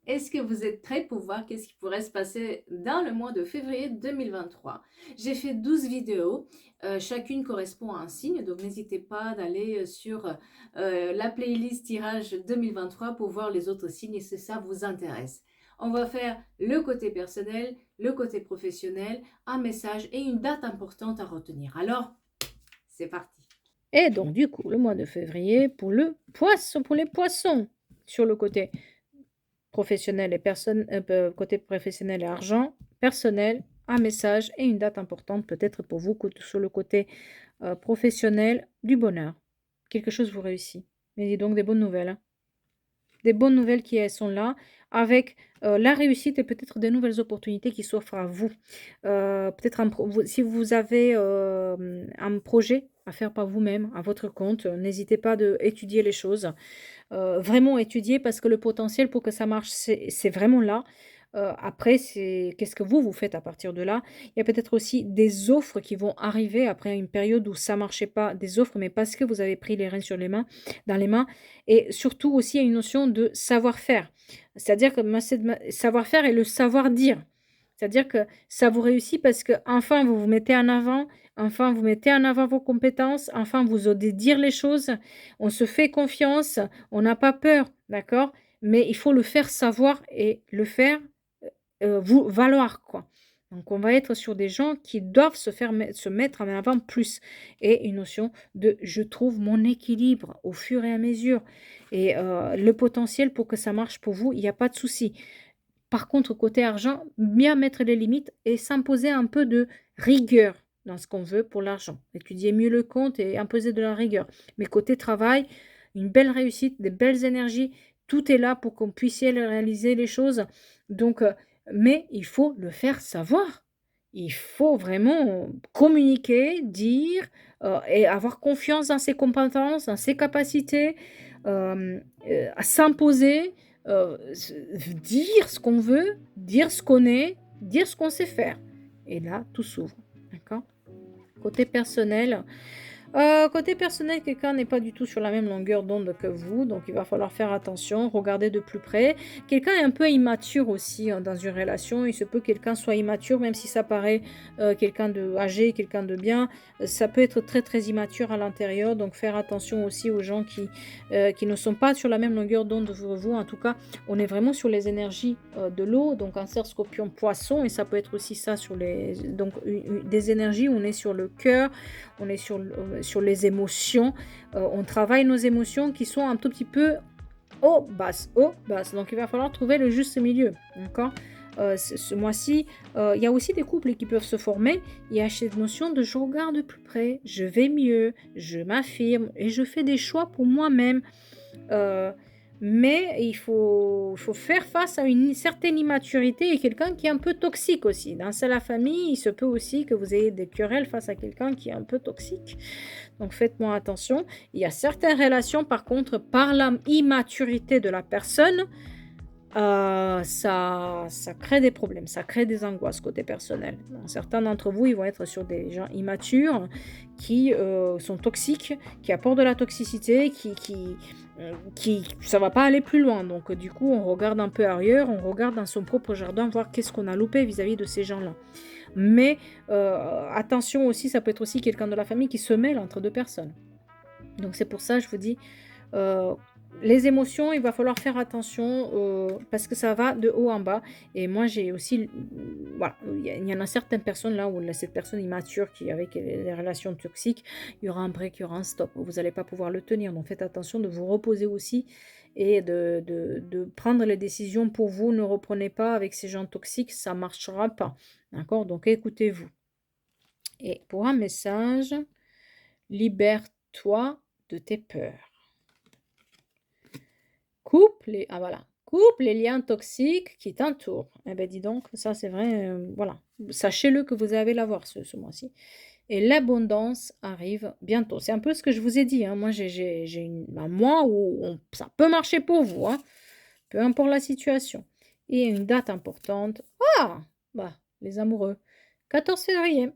Est-ce que vous êtes prêts pour voir qu'est-ce qui pourrait se passer dans le mois de février 2023? J'ai fait 12 vidéos, chacune correspond à un signe, donc n'hésitez pas d'aller sur la playlist tirage 2023 pour voir les autres signes si ça vous intéresse. On va faire le côté personnel, le côté professionnel, un message et une date importante à retenir. Alors, c'est parti. Et donc, du coup, le mois de février pour le poisson, pour les poissons, sur le côté professionnel et côté professionnel et argent, personnel, un message et une date importante peut-être pour vous sur le côté professionnel, du bonheur. Quelque chose vous réussit. Mais dis donc des bonnes nouvelles, hein. Des bonnes nouvelles qui sont là avec la réussite et peut-être des nouvelles opportunités qui s'offrent à vous. Peut-être si vous avez un projet à faire par vous-même, à votre compte, n'hésitez pas à étudier les choses. Vraiment étudier parce que le potentiel pour que ça marche, c'est vraiment là. Après, c'est qu'est-ce que vous faites à partir de là? Il y a peut-être aussi des offres qui vont arriver après une période où ça marchait pas, des offres, mais parce que vous avez pris les rênes dans les mains et surtout aussi, il y a une notion de savoir-faire. C'est-à-dire que moi, c'est de ma savoir-faire et le savoir-dire. C'est-à-dire que ça vous réussit parce que enfin vous vous mettez en avant, enfin vous mettez en avant vos compétences, enfin vous osez dire les choses, on se fait confiance, on n'a pas peur, d'accord? Mais il faut le faire savoir et le faire, vous valoir, quoi. Donc on va être sur des gens qui doivent se mettre en avant plus et une notion de: «Je trouve mon équilibre au fur et à mesure» et le potentiel pour que ça marche pour vous, il y a pas de souci. Par contre, côté argent, bien mettre les limites et s'imposer un peu de rigueur dans ce qu'on veut pour l'argent. Étudier mieux le compte et imposer de la rigueur. Mais côté travail, une belle réussite, des belles énergies, tout est là pour qu'on puisse réaliser les choses. Donc, mais il faut le faire savoir. Il faut vraiment communiquer, dire et avoir confiance dans ses compétences, dans ses capacités, à s'imposer. Dire ce qu'on veut, dire ce qu'on est, dire ce qu'on sait faire et là, tout s'ouvre, d'accord? Côté personnel, quelqu'un n'est pas du tout sur la même longueur d'onde que vous, donc il va falloir faire attention, regarder de plus près. Quelqu'un est un peu immature aussi, hein, dans une relation. Il se peut que quelqu'un soit immature, même si ça paraît, quelqu'un de âgé, quelqu'un de bien, ça peut être très, très immature à l'intérieur, donc faire attention aussi aux gens qui ne sont pas sur la même longueur d'onde que vous. En tout cas, on est vraiment sur les énergies, de l'eau, donc Cancer, Scorpion, Poisson et ça peut être aussi ça sur les donc u des énergies où on est sur le cœur, on est sur les émotions, on travaille nos émotions qui sont un tout petit peu haut, basse. Donc il va falloir trouver le juste milieu, d'accord? Ce mois-ci, il y a aussi des couples qui peuvent se former. Il y a cette notion de: «Je regarde de plus près, je vais mieux, je m'affirme et je fais des choix pour moi-même». Heu, mais il faut faire face à une certaine immaturité et quelqu'un qui est un peu toxique aussi. Dans la famille, il se peut aussi que vous ayez des querelles face à quelqu'un qui est un peu toxique. Donc faites-moi attention. Il y a certaines relations par contre, par la immaturité de la personne, ça crée des problèmes, ça crée des angoisses côté personnel. Certains d'entre vous, ils vont être sur des gens immatures qui, sont toxiques, qui apportent de la toxicité, qui ça va pas aller plus loin. Donc, du coup, on regarde un peu ailleurs, on regarde dans son propre jardin, voir qu'est-ce qu'on a loupé vis-à-vis de ces gens-là. Mais, attention aussi, ça peut être aussi quelqu'un de la famille qui se mêle entre 2 personnes. Donc c'est pour ça, je vous dis, Heu, les émotions, il va falloir faire attention, parce que ça va de haut en bas et moi j'ai aussi voilà, il y en a certaines personnes là où cette personne immature qui avec les relations toxiques, il y aura un break, il y aura un stop. Vous allez pas pouvoir le tenir donc faites attention de vous reposer aussi et de prendre les décisions pour vous. Ne reprenez pas avec ces gens toxiques, ça marchera pas. D'accord? Donc écoutez-vous et pour un message: «Libère-toi de tes peurs». Coupe les liens toxiques qui t'entourent. Eh ben dis donc, ça c'est vrai, voilà. Sachez-le que vous allez l'avoir ce mois-ci et l'abondance arrive bientôt. C'est un peu ce que je vous ai dit, hein. Moi j'ai un mois où ça peut marcher pour vous, hein, peu importe la situation et une date importante. Ah! Bah, les amoureux, 14 février.